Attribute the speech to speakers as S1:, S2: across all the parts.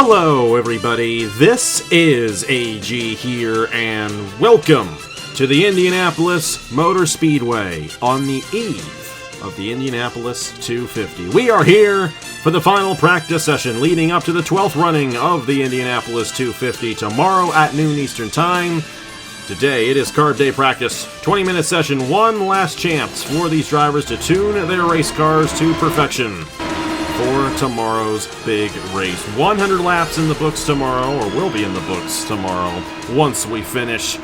S1: Hello everybody, this is AG here, and welcome to the Indianapolis Motor Speedway on the eve of the Indianapolis 250. We are here for the final practice session leading up to the 12th running of the Indianapolis 250 tomorrow at noon Eastern Time. Today it is Carb Day practice, 20-minute session, one last chance for these drivers to tune their race cars to perfection for tomorrow's big race. 100 laps in the books tomorrow, or will be in the books tomorrow, once we finish.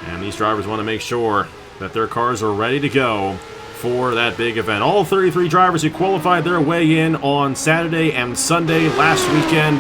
S1: And these drivers want to make sure that their cars are ready to go for that big event. All 33 drivers who qualified their way in on Saturday and Sunday last weekend.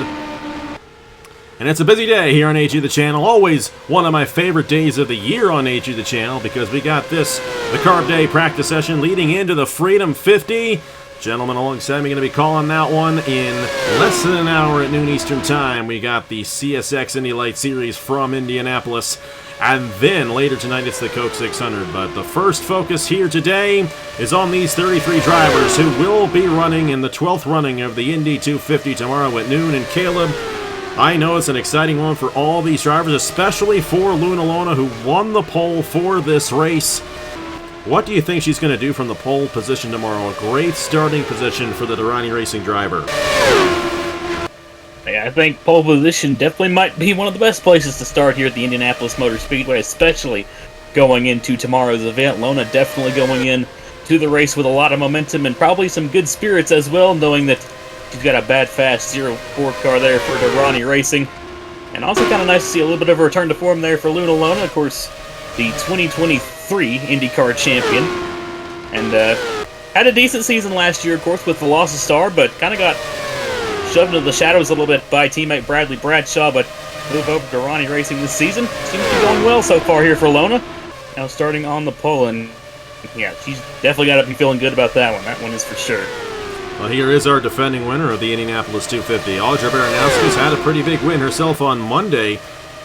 S1: And it's a busy day here on AG the Channel. Always one of my favorite days of the year on AG the Channel, because we got this, the Carb Day practice session leading into the Freedom 50. Gentlemen alongside me going to be calling that one in less than an hour at noon Eastern Time. We got the CSX Indy Light Series from Indianapolis. And then later tonight it's the Coke 600. But the first focus here today is on these 33 drivers who will be running in the 12th running of the Indy 250 tomorrow at noon. And Caleb, I know it's an exciting one for all these drivers, especially for Luna Lona, who won the pole for this race. What do you think she's going to do from the pole position tomorrow? A great starting position for the Durrani Racing driver.
S2: Yeah, I think pole position definitely might be one of the best places to start here at the Indianapolis Motor Speedway, especially going into tomorrow's event. Lona definitely going in to the race with a lot of momentum and probably some good spirits as well, knowing that she's got a bad, fast 0-4 car there for Durrani Racing. And also kind of nice to see a little bit of a return to form there for Luna Lona, of course, the 2023 IndyCar champion, and had a decent season last year, of course, with the loss of Star, but kind of got shoved into the shadows a little bit by teammate Bradley Bradshaw, but moved over to Durrani Racing this season. Seems to be going well so far here for Lona. Now starting on the pole, and yeah, she's definitely got to be feeling good about that one. That one is for sure.
S1: Well, here is our defending winner of the Indianapolis 250. Audra Baranowski's had a pretty big win herself on Monday,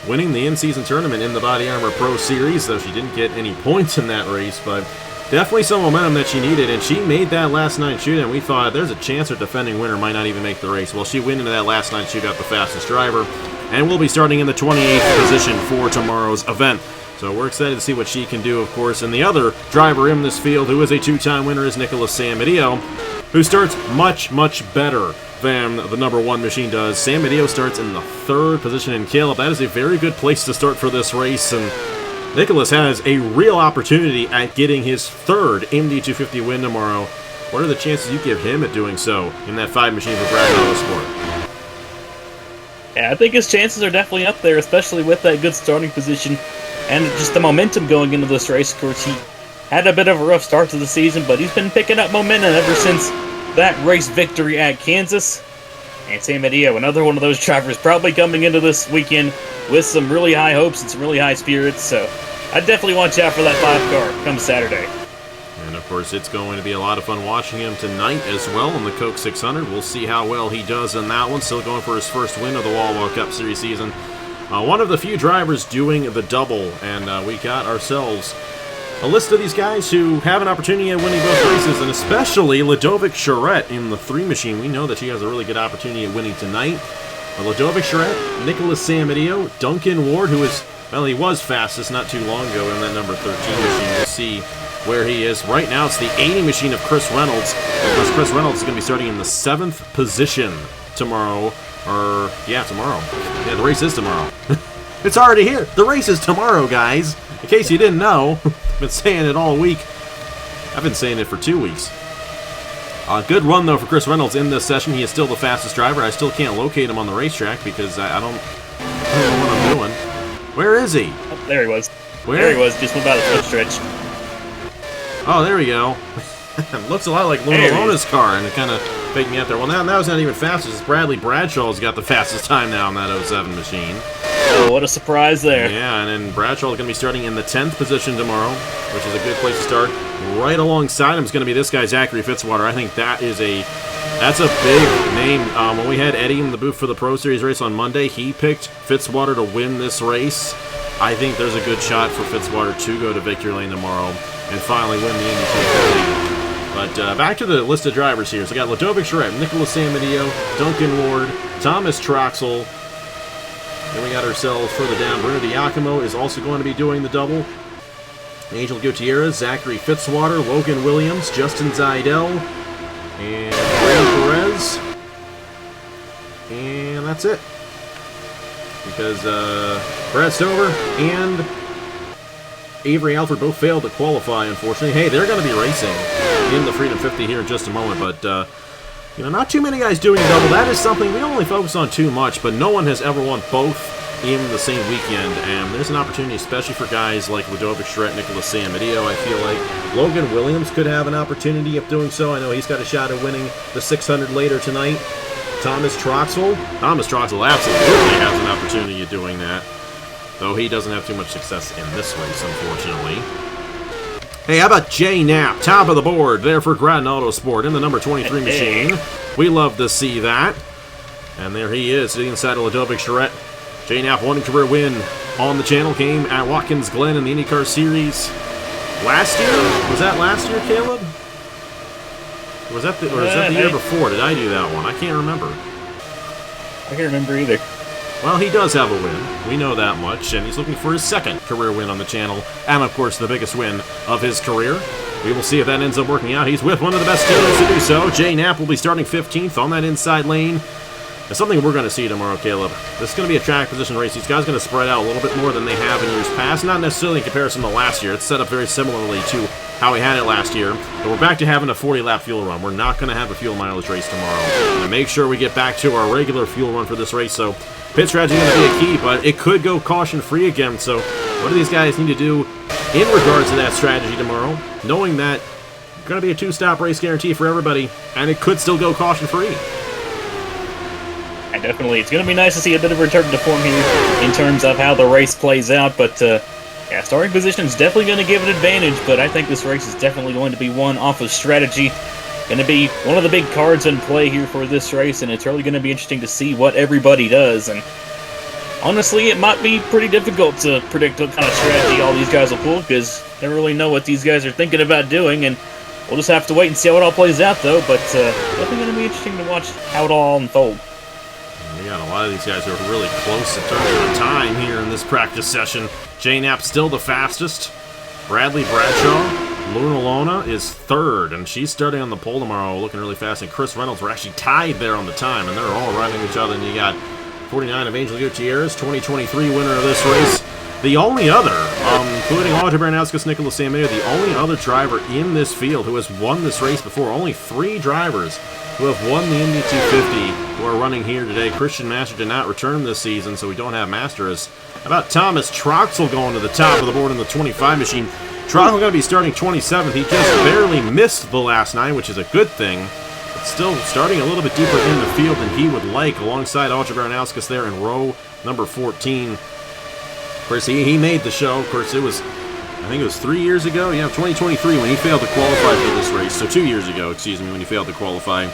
S1: winning the in-season tournament in the Body Armor Pro Series, though she didn't get any points in that race, but definitely some momentum that she needed, and she made that last night shootout, and we thought there's a chance her defending winner might not even make the race. Well, she went into that last night shootout the fastest driver, and will be starting in the 28th position for tomorrow's event. So we're excited to see what she can do, of course. And the other driver in this field who is a two-time winner is Nicholas Samedeo, who starts much, much better than the number one machine does. Samedeo starts in the 3rd position, and Caleb, that is a very good place to start for this race, and Nicholas has a real opportunity at getting his 3rd Indy 250 win tomorrow. What are the chances you give him at doing so in that 5 machine for Brad Motorsport?
S2: Yeah, I think his chances are definitely up there, especially with that good starting position and just the momentum going into this race. Of course, he had a bit of a rough start to the season, but he's been picking up momentum ever since that race victory at Kansas. And Samedeo, another one of those drivers, probably coming into this weekend with some really high hopes and some really high spirits. So I'd definitely watch out for that 5 car come Saturday.
S1: And of course, it's going to be a lot of fun watching him tonight as well in the Coke 600. We'll see how well he does in that one. Still going for his first win of the Wall Cup Series season. One of the few drivers doing the double, and we got ourselves a list of these guys who have an opportunity at winning both races, and especially Ludovic Charette in the 3 machine. We know that she has a really good opportunity at winning tonight. Ludovic Charette, Nicholas Samedeo, Duncan Ward, who is, well, he was fastest not too long ago in that number 13 machine. We'll see where he is. Right now, it's the 80 machine of Chris Reynolds, because Chris Reynolds is going to be starting in the 7th position tomorrow. Tomorrow. Yeah, the race is tomorrow. It's already here. The race is tomorrow, guys. In case you didn't know, I've been saying it all week. I've been saying it for 2 weeks. Good run, though, for Chris Reynolds in this session. He is still the fastest driver. I still can't locate him on the racetrack because I don't know what I'm doing. Where is he?
S2: Oh, there he was.
S1: Where?
S2: There he was, just went by the foot stretch.
S1: Oh, there we go. Looks a lot like Luna Lona's car, and it kind of faked me out there. Well, now that was not even fast. It's Bradley Bradshaw's got the fastest time now in that 07 machine.
S2: Oh, what a surprise there.
S1: Yeah, and then Bradshaw is going to be starting in the 10th position tomorrow, which is a good place to start. Right alongside him is going to be this guy, Zachary Fitzwater. I think that's a big name. When we had Eddie in the booth for the Pro Series race on Monday, he picked Fitzwater to win this race. I think there's a good shot for Fitzwater to go to victory lane tomorrow and finally win the Indy 250. But back to the list of drivers here. So we got Ludovic Charette, Nicholas Amadio, Duncan Ward, Thomas Troxel. Then we got ourselves further down. Bruno Diacomo is also going to be doing the double. Angel Gutierrez, Zachary Fitzwater, Logan Williams, Justin Zidell, and Ray Perez. And that's it. Because Brad Stover and Avery Alford both failed to qualify, unfortunately. Hey, they're going to be racing in the Freedom 50 here in just a moment, but not too many guys doing a double. That is something we don't really focus on too much, but no one has ever won both in the same weekend, and there's an opportunity, especially for guys like Ludovic Charette, Nicholas Amadio. I feel like Logan Williams could have an opportunity of doing so. I know he's got a shot at winning the 600 later tonight. Thomas Troxel absolutely has an opportunity of doing that, though he doesn't have too much success in this race, unfortunately. Hey, how about Jay Knapp, top of the board there for Groton Autosport in the number 23 machine. We love to see that. And there he is, sitting inside of Ludovic Charette. Jay Knapp, one career win on the channel, came at Watkins Glen in the IndyCar Series last year. Was that last year, Caleb? Or was that the year before? Did I do that one? I can't remember.
S2: I can't remember either.
S1: Well, he does have a win. We know that much, and he's looking for his second career win on the channel, and of course the biggest win of his career. We will see if that ends up working out. He's with one of the best teams to do so. Jay Knapp will be starting 15th on that inside lane. It's something we're going to see tomorrow, Caleb. This is going to be a track position race. These guys are going to spread out a little bit more than they have in years past. Not necessarily in comparison to last year. It's set up very similarly to how we had it last year. But we're back to having a 40-lap fuel run. We're not going to have a fuel mileage race tomorrow. We're going to make sure we get back to our regular fuel run for this race. So pit strategy is going to be a key, but it could go caution-free again. So what do these guys need to do in regards to that strategy tomorrow, knowing that it's going to be a two-stop race guarantee for everybody, and it could still go caution-free?
S2: Definitely. It's going to be nice to see a bit of a return to form here in terms of how the race plays out, but yeah, starting position is definitely going to give an advantage, but I think this race is definitely going to be won off of strategy. Going to be one of the big cards in play here for this race, and it's really going to be interesting to see what everybody does, and honestly, it might be pretty difficult to predict what kind of strategy all these guys will pull, because I don't really know what these guys are thinking about doing, and we'll just have to wait and see how it all plays out, though, but definitely going to be interesting to watch how it all unfolds.
S1: We got a lot of these guys who are really close in terms of time here in this practice session. Jay Knapp still the fastest. Bradley Bradshaw, Luna Lona is third, and she's starting on the pole tomorrow, looking really fast. And Chris Reynolds were actually tied there on the time, and they're all running each other. And you got 49 of Angel Gutierrez, 2023 winner of this race. The only other, including Audrey Barnauskas, Nicholas Amadio, the only other driver in this field who has won this race before. Only 3 drivers who have won the Indy 250 who are running here today. Christian Master did not return this season, so we don't have Masters. How about Thomas Troxel going to the top of the board in the 25 machine? Troxel going to be starting 27th. He just barely missed the last 9, which is a good thing. But still starting a little bit deeper in the field than he would like, alongside Audrey Barnauskas there in row number 14. Of course, he made the show. Of course, I think it was 3 years ago. Yeah, 2023 when he failed to qualify for this race. So 2 years ago, excuse me, when he failed to qualify.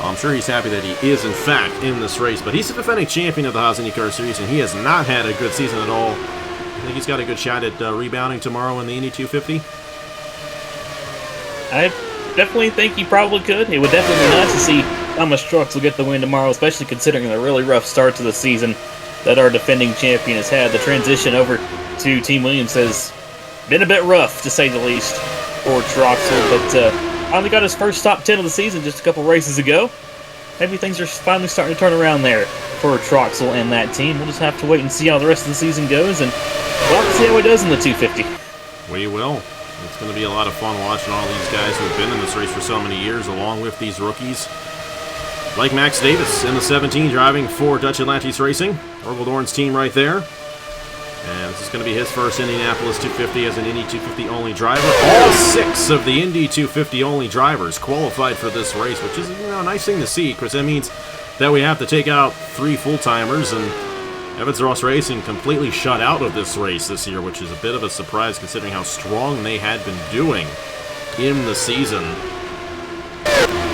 S1: I'm sure he's happy that he is, in fact, in this race. But he's the defending champion of the Haas IndyCar Series, and he has not had a good season at all. I think he's got a good shot at rebounding tomorrow in the Indy 250.
S2: I definitely think he probably could. It would definitely be nice to see Thomas Troxel get the win tomorrow, especially considering the really rough start to the season that our defending champion has had. The transition over to Team Williams has been a bit rough, to say the least, for Troxel, but finally got his first top 10 of the season just a couple races ago. Maybe things are finally starting to turn around there for Troxel and that team. We'll just have to wait and see how the rest of the season goes, and we'll have to see how he does in the 250.
S1: We will. It's going to be a lot of fun watching all these guys who have been in this race for so many years, along with these rookies. Like Max Davis in the 17, driving for Dutch Atlantis Racing. Orville Dorn's team right there. And this is going to be his first Indianapolis 250 as an Indy 250 only driver. All 6 of the Indy 250 only drivers qualified for this race, which is a nice thing to see, because that means that we have to take out 3 full-timers, and Evans Ross Racing completely shut out of this race this year, which is a bit of a surprise considering how strong they had been doing in the season.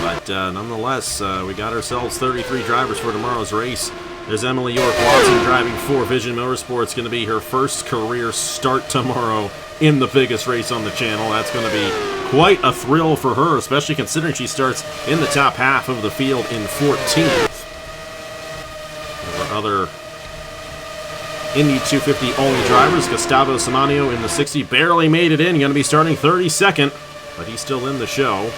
S1: But nonetheless, we got ourselves 33 drivers for tomorrow's race. There's Emily York Watson driving for Vision Motorsports. Going to be her first career start tomorrow in the biggest race on the channel. That's going to be quite a thrill for her, especially considering she starts in the top half of the field in 14th. Our other Indy 250 only drivers, Gustavo Simanio in the 60, barely made it in, going to be starting 32nd, but he's still in the show.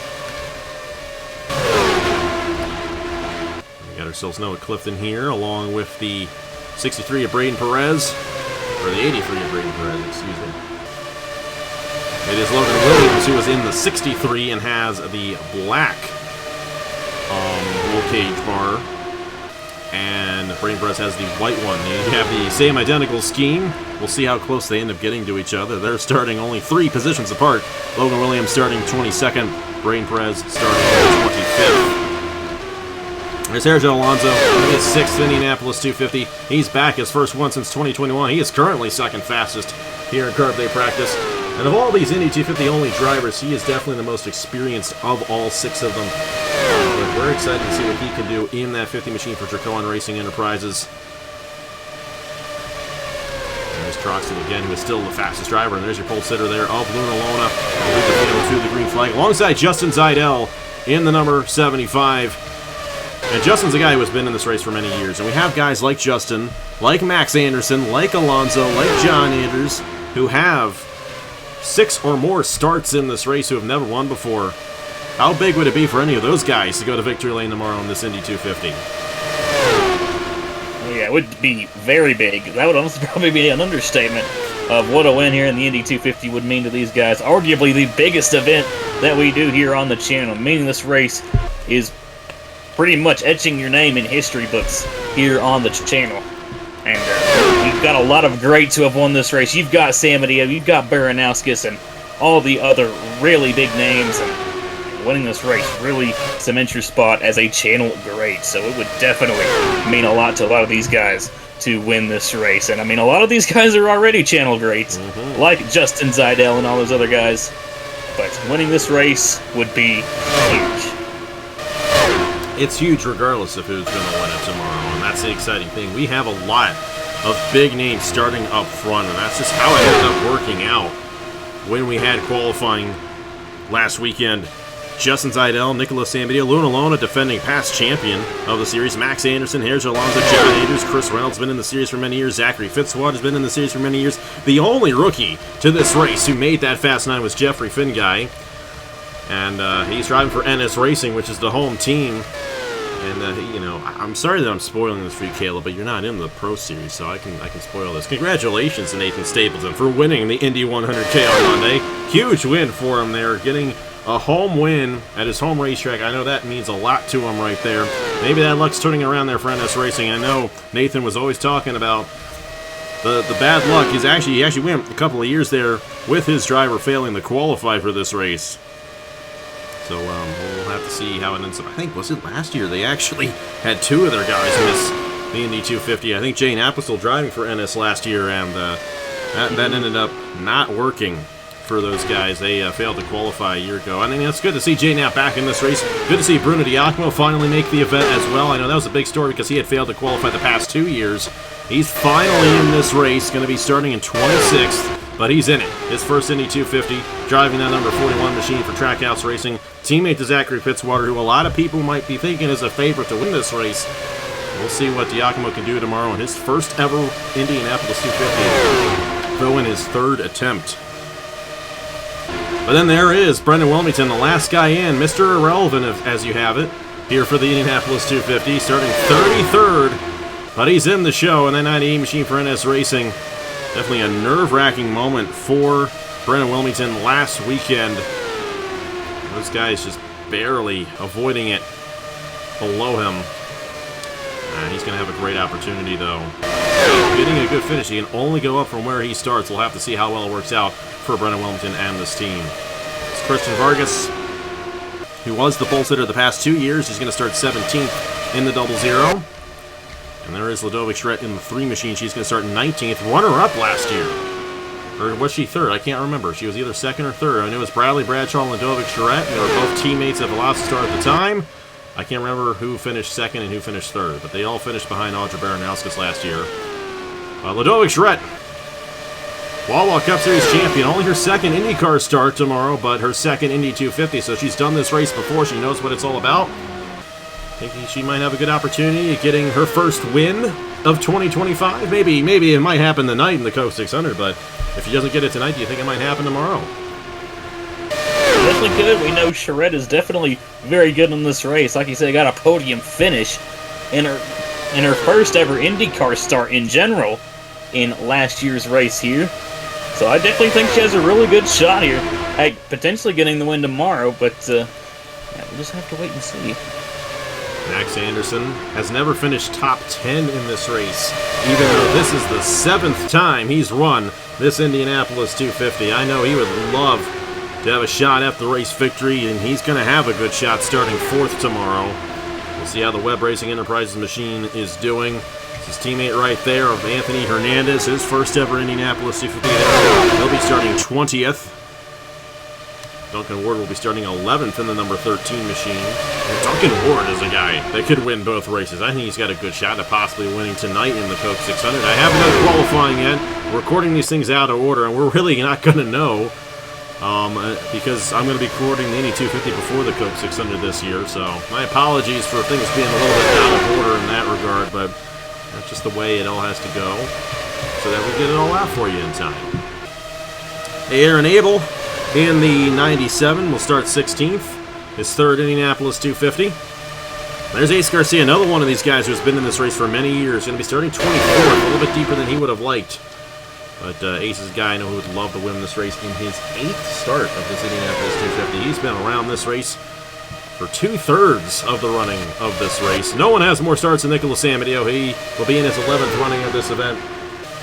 S1: We got ourselves Noah Clifton here, along with the 63 of Braden Perez, or the 83 of Braden Perez, excuse me. It is Logan Williams who is in the 63 and has the black roll cage bar. And Braden Perez has the white one. You have the same identical scheme. We'll see how close they end up getting to each other. They're starting only 3 positions apart. Logan Williams starting 22nd. Braden Perez starting 25th. There's Sergio Alonso, his 6th Indianapolis 250. He's back, his first one since 2021. He is currently second fastest here in Carb Day practice. And of all these Indy 250 only drivers, he is definitely the most experienced of all 6 of them. But we're excited to see what he can do in that 50 machine for Dracoan Racing Enterprises. And there's Troxton again, who is still the fastest driver. And there's your pole sitter there of Luna Lona. To the green flag alongside Justin Zeidel in the number 75. And Justin's a guy who has been in this race for many years. And we have guys like Justin, like Max Anderson, like Alonso, like John Anders, who have 6 or more starts in this race who have never won before. How big would it be for any of those guys to go to victory lane tomorrow in this Indy 250?
S2: Yeah, it would be very big. That would almost probably be an understatement of what a win here in the Indy 250 would mean to these guys. Arguably the biggest event that we do here on the channel, meaning this race is pretty much etching your name in history books here on the channel. And you've got a lot of greats who have won this race. You've got Samadeo, you've got Baranowskis, and all the other really big names. And winning this race really cements your spot as a channel great. So it would definitely mean a lot to a lot of these guys to win this race. And I mean, a lot of these guys are already channel greats, like Justin Zeidel and all those other guys. But winning this race would be huge.
S1: It's huge regardless of who's going to win it tomorrow, and that's the exciting thing. We have a lot of big names starting up front, and that's just how it ended up working out when we had qualifying last weekend. Justin Zeidel, Nicolas Samadeo, Luna Lona, defending past champion of the series, Max Anderson, Sergio Alonso, John Anders, Chris Reynolds, been in the series for many years, Zachary Fitzwater has been in the series for many years. The only rookie to this race who made that Fast 9 was Jeffrey Finguy. And he's driving for NS Racing, which is the home team. And, you know, I'm sorry that I'm spoiling this for you, Caleb, but you're not in the Pro Series, so I can spoil this. Congratulations to Nathan Stapleton for winning the Indy 100K on Monday. Huge win for him there, getting a home win at his home racetrack. I know that means a lot to him right there. Maybe that luck's turning around there for NS Racing. I know Nathan was always talking about the bad luck. He actually went a couple of years there with his driver failing to qualify for this race. So we'll have to see how it ends up. I think, was it last year? They actually had 2 of their guys miss the Indy 250. I think Jane App was still driving for NS last year, and that ended up not working for those guys. They failed to qualify a year ago. I mean, it's good to see Jane App back in this race. Good to see Bruno Diacomo finally make the event as well. I know that was a big story because he had failed to qualify the past 2 years. He's finally in this race, going to be starting in 26th. But he's in it. His first Indy 250, driving that number 41 machine for Trackhouse Racing. Teammate to Zachary Fitzwater, who a lot of people might be thinking is a favorite to win this race. We'll see what Diacomo can do tomorrow in his first ever Indianapolis 250. Throw in his 3rd attempt. But then there is Brendan Wilmington, the last guy in, Mr. Irrelevant as you have it, here for the Indianapolis 250, starting 33rd. But he's in the show, and that 98 machine for NS Racing. Definitely a nerve-wracking moment for Brendan Wilmington last weekend. Those guys just barely avoiding it below him. He's going to have a great opportunity, though. Getting a good finish. He can only go up from where he starts. We'll have to see how well it works out for Brendan Wilmington and this team. It's Christian Vargas, who was the pole sitter the past 2 years. He's going to start 17th in the 00. And there is Ludovic Schret in the 3 machine. She's going to start 19th. Runner-up last year. Or was she 3rd? I can't remember. She was either 2nd or 3rd. I knew it was Bradley Bradshaw and Ludovic Schret. They were both teammates at Velocity at the time. I can't remember who finished 2nd and who finished 3rd. But they all finished behind Audra Baranowskis last year. Ludovic Schret Wawa Cup Series champion. Only her second IndyCar start tomorrow, but her second Indy 250, so she's done this race before. She knows what it's all about. Thinking she might have a good opportunity at getting her first win of 2025. Maybe it might happen tonight in the Coke 600, but if she doesn't get it tonight, do you think it might happen tomorrow?
S2: Definitely good. We know Charette is definitely very good in this race. Like you said, got a podium finish in her first ever IndyCar start in general in last year's race here. So I definitely think she has a really good shot here at potentially getting the win tomorrow, but yeah, we'll just have to wait and see.
S1: Max Anderson has never finished top 10 in this race, even though this is the 7th time he's run this Indianapolis 250. I know he would love to have a shot at the race victory, and he's going to have a good shot starting 4th tomorrow. We'll see how the Webb Racing Enterprises machine is doing. His teammate right there of Anthony Hernandez, his first ever Indianapolis 250. He'll be starting 20th. Duncan Ward will be starting 11th in the number 13 machine. And Duncan Ward is a guy that could win both races. I think he's got a good shot at possibly winning tonight in the Coke 600. I haven't done qualifying yet. We're recording these things out of order, and we're really not going to know because I'm going to be recording the Indy 250 before the Coke 600 this year. So my apologies for things being a little bit out of order in that regard, but that's just the way it all has to go so that we get it all out for you in time. Aaron Abel in the 97 will start 16th, his third Indianapolis 250. There's Ace Garcia, another one of these guys who's been in this race for many years. Going to be starting 24th, a little bit deeper than he would have liked. But Ace's a guy I know who would love to win this race in his 8th start of this Indianapolis 250. He's been around this race for 2/3 of the running of this race. No one has more starts than Nicholas Amadio. He will be in his 11th running of this event.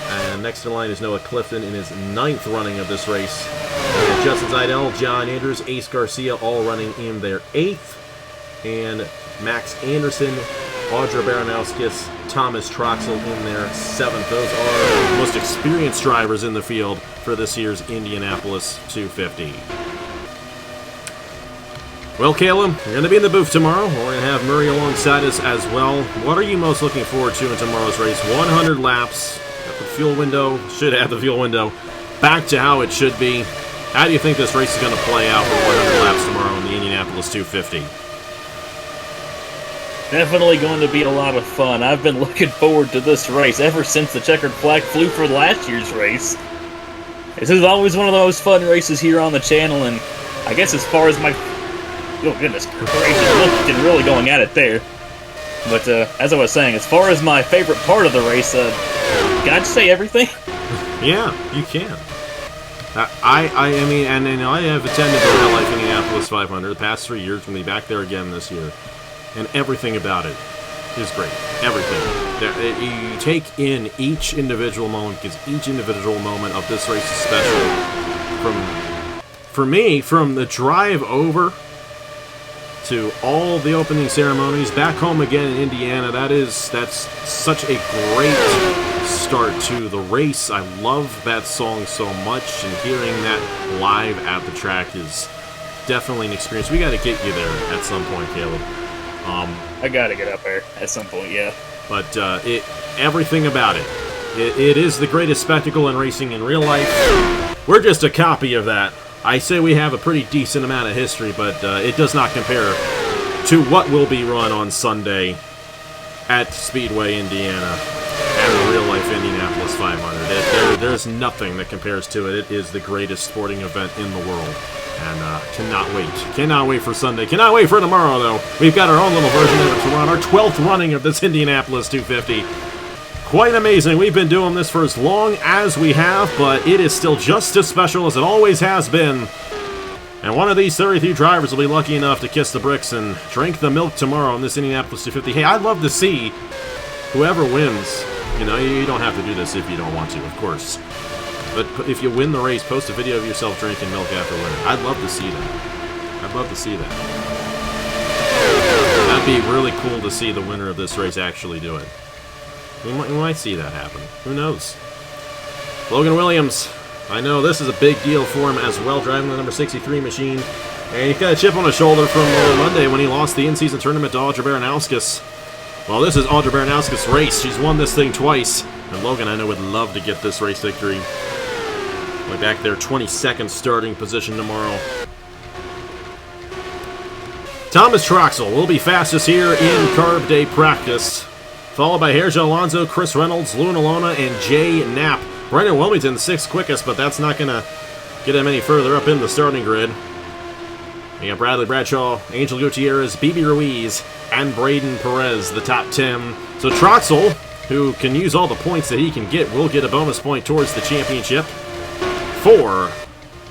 S1: And next in line is Noah Clifton in his 9th running of this race. And Justin Zeidel, John Andrews, Ace Garcia all running in their 8th. And Max Anderson, Audra Baranowskis, Thomas Troxel in their 7th. Those are the most experienced drivers in the field for this year's Indianapolis 250. Well, Caleb, we're going to be in the booth tomorrow. We're going to have Murray alongside us as well. What are you most looking forward to in tomorrow's race? 100 laps. Got the fuel window. Should have the fuel window. Back to how it should be. How do you think this race is going to play out for 100 laps tomorrow in the Indianapolis 250?
S2: Definitely going to be a lot of fun. I've been looking forward to this race ever since the checkered flag flew for last year's race. This is always one of those fun races here on the channel, and I guess as far as my... Oh, goodness gracious, look, really going at it there. But as I was saying, as far as my favorite part of the race, can I just say everything?
S1: Yeah, you can. I mean, and I have attended the Real Life Indianapolis 500 the past 3 years. We'll be back there again this year. And everything about it is great. Everything. You take in each individual moment, because each individual moment of this race is special. For me, from the drive over to all the opening ceremonies, back home again in Indiana, that's such a great start to the race. I love that song so much, and hearing that live at the track is definitely an experience. We got to get you there at some point, Caleb.
S2: I gotta get up there at some point, yeah.
S1: But everything about it. It is the greatest spectacle in racing in real life. We're just a copy of that. I say we have a pretty decent amount of history, but it does not compare to what will be run on Sunday at Speedway, Indiana, and the Real Life Indianapolis 500. There's nothing that compares to it. It is the greatest sporting event in the world. And cannot wait. Cannot wait for Sunday. Cannot wait for tomorrow, though. We've got our own little version of it to run. Our 12th running of this Indianapolis 250. Quite amazing. We've been doing this for as long as we have, but it is still just as special as it always has been. And one of these 33 drivers will be lucky enough to kiss the bricks and drink the milk tomorrow in this Indianapolis 250. Hey, I'd love to see whoever wins. You know, you don't have to do this if you don't want to, of course. But if you win the race, post a video of yourself drinking milk after winning. I'd love to see that. I'd love to see that. That'd be really cool to see the winner of this race actually do it. We might see that happen. Who knows? Logan Williams. I know this is a big deal for him as well, driving the number 63 machine. And he's got a chip on his shoulder from Monday when he lost the in-season tournament to Audra Baranowskis. Well, this is Audra Baranowskis' race. She's won this thing twice. And Logan, I know, would love to get this race victory. Way back their 22nd starting position tomorrow. Thomas Troxel will be fastest here in Carb Day practice, followed by Herja Alonso, Chris Reynolds, Lou Alona, and Jay Knapp. Brendan Wilmington, 6th quickest, but that's not going to get him any further up in the starting grid. We got Bradley Bradshaw, Angel Gutierrez, BB Ruiz, and Braden Perez, the top 10. So Troxel, who can use all the points that he can get, will get a bonus point towards the championship for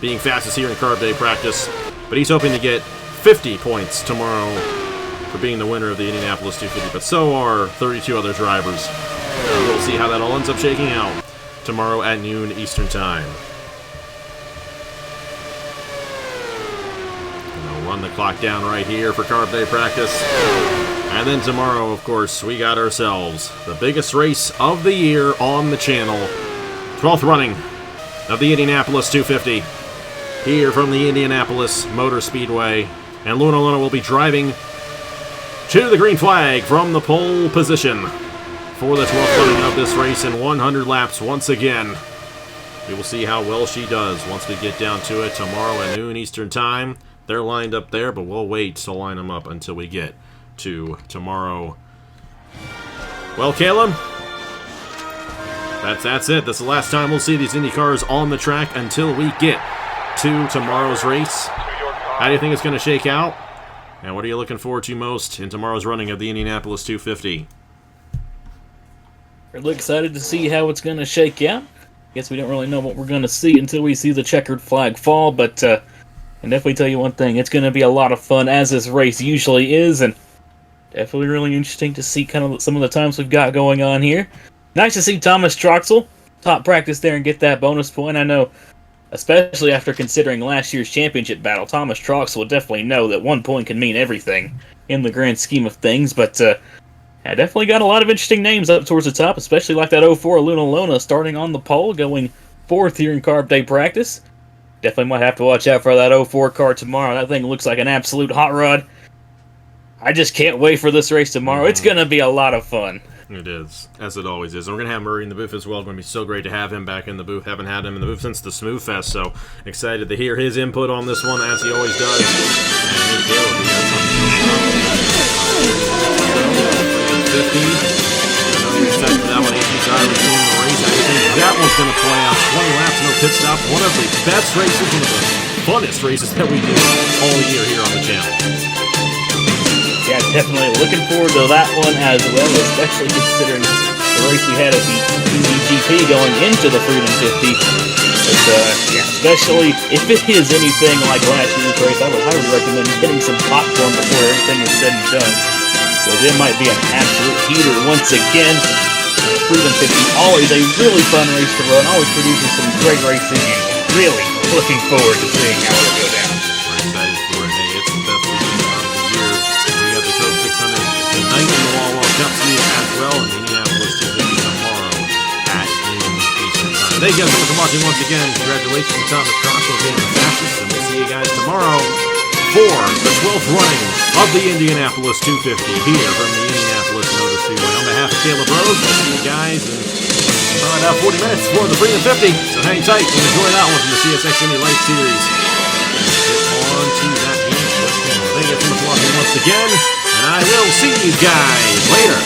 S1: being fastest here in Carb Day practice. But he's hoping to get 50 points tomorrow for being the winner of the Indianapolis 250, but so are 32 other drivers. We'll see how that all ends up shaking out tomorrow at noon Eastern Time. Gonna run the clock down right here for Carb Day practice. And then tomorrow, of course, we got ourselves the biggest race of the year on the channel. 12th running of the Indianapolis 250 here from the Indianapolis Motor Speedway. And Lou Alona will be driving to the green flag from the pole position for the 12th running of this race in 100 laps once again. We will see how well she does once we get down to it tomorrow at noon Eastern Time. They're lined up there, but we'll wait to line them up until we get to tomorrow. Well, Caleb, that's it. That's the last time we'll see these Indy cars on the track until we get to tomorrow's race. How do you think it's going to shake out? And what are you looking forward to most in tomorrow's running of the Indianapolis 250?
S2: Really excited to see how it's going to shake out. Guess we don't really know what we're going to see until we see the checkered flag fall, but I can definitely tell you one thing. It's going to be a lot of fun, as this race usually is, and definitely really interesting to see kind of some of the times we've got going on here. Nice to see Thomas Troxel top practice there and get that bonus point. I know, especially after considering last year's championship battle, Thomas Troxel will definitely know that 1 point can mean everything in the grand scheme of things, but I definitely got a lot of interesting names up towards the top, especially like that 04 Luna Lona starting on the pole, going 4th here in Carb Day practice. Definitely might have to watch out for that 04 car tomorrow. That thing looks like an absolute hot rod. I just can't wait for this race tomorrow. It's going to be a lot of fun.
S1: It is, as it always is. And we're going to have Murray in the booth as well. It's going to be so great to have him back in the booth. Haven't had him in the booth since the Smooth Fest, so excited to hear his input on this one, as he always does. And hey, Caleb, we got something coming up. 50. I know you're excited for that one. 18 drivers doing the race. I think that one's going to play out. 20 laps, no pit stop. One of the best races, one of the funnest races that we do all year here on the channel.
S2: Yeah, definitely looking forward to that one as well, especially considering the race we had at the Indy going into the Freedom 50. But, yeah, especially if it is anything like last year's race, I would highly recommend getting some popcorn before everything is said and done, because it might be an absolute heater once again. Freedom 50, always a really fun race to run, always producing some great racing, and really looking forward to seeing how it'll go down.
S1: We're excited for it. Hey, it's the best weekend of the year. We got the Coke 600 tonight in the Wall Cup series as well, and the Indianapolis 250 tomorrow at noon Eastern Time. Thank you guys so much for watching once again. Congratulations to Thomas Crosswell being the fastest, and we'll see you guys tomorrow for the 12th running of the Indianapolis 250 here from the Indianapolis Motor Speedway. On behalf of Caleb Rose, we'll see you guys in about 40 minutes for the Freedom 50. So hang tight and enjoy that one from the CSX Indy Light Series. Get on to that game. Thank you so much for watching once again, and I will see you guys later.